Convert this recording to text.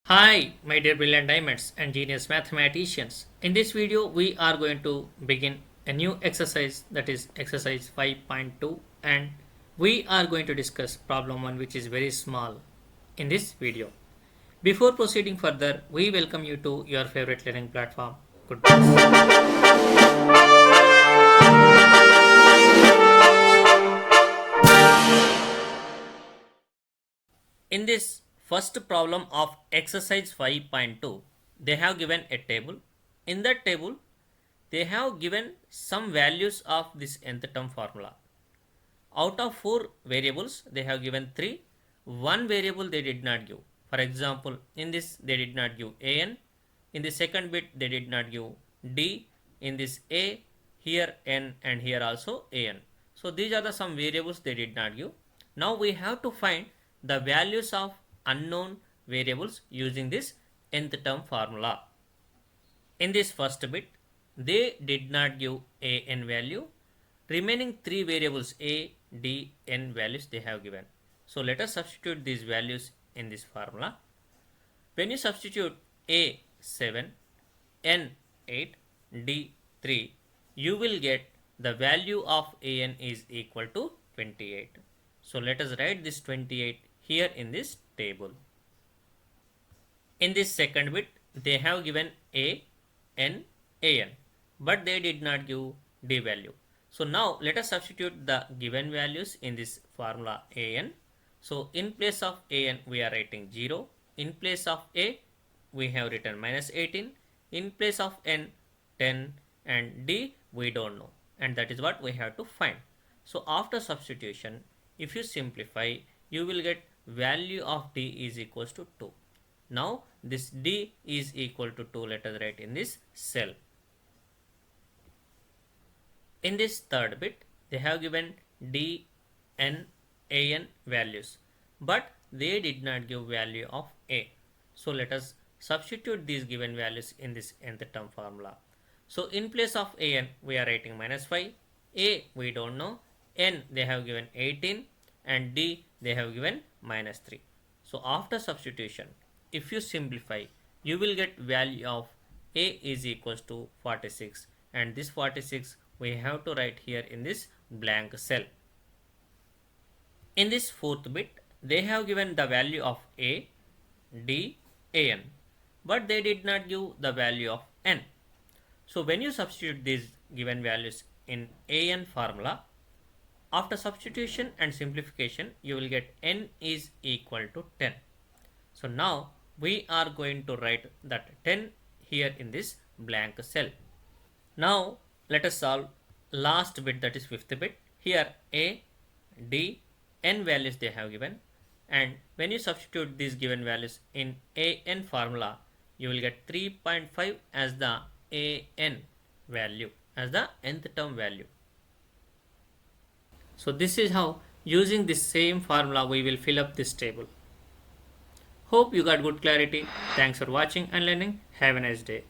Hi, my dear brilliant diamonds and genius mathematicians. In this video, we are going to begin a new exercise, that is exercise 5.2, and we are going to discuss problem 1, which is very small in this video. Before proceeding further, we welcome you to your favorite learning platform. Goodbye. In this first problem of exercise 5.2, they have given a table. In that table, they have given some values of this nth term formula. Out of 4 variables, they have given 3. One variable they did not give. For example, in this they did not give an. In the second bit they did not give d. In this a, here n, and here also an. So these are the some variables they did not give. Now we have to find the values of unknown variables using this nth term formula. In this first bit, they did not give a n value. Remaining 3 variables a, d, n values they have given. So let us substitute these values in this formula. When you substitute a 7, n 8, d 3, you will get the value of an is equal to 28. So let us write this 28 here in this table. In this second bit, they have given a, n, an, but they did not give d value. So now let us substitute the given values in this formula an. So in place of an we are writing 0. In place of a we have written minus 18. In place of n 10, and d we don't know, and that is what we have to find. So after substitution, if you simplify, you will get value of d is equals to 2. Now this d is equal to 2. Let us write in this cell. In this third bit, they have given d, n, an values, but they did not give value of a. So let us substitute these given values in this nth term formula. So in place of an we are writing minus 5, a we don't know, n they have given 18, and d they have given minus 3. So after substitution, if you simplify, you will get value of a is equals to 46, and this 46 we have to write here in this blank cell. In this fourth bit, they have given the value of a, d, an, but they did not give the value of n. So when you substitute these given values in an formula, after substitution and simplification, you will get n is equal to 10. So now we are going to write that 10 here in this blank cell. Now let us solve last bit, that is fifth bit. Here a, d, n values they have given, and when you substitute these given values in an formula, you will get 3.5 as the an value, as the nth term value. So this is how, using this same formula, we will fill up this table. Hope you got good clarity. Thanks for watching and learning. Have a nice day.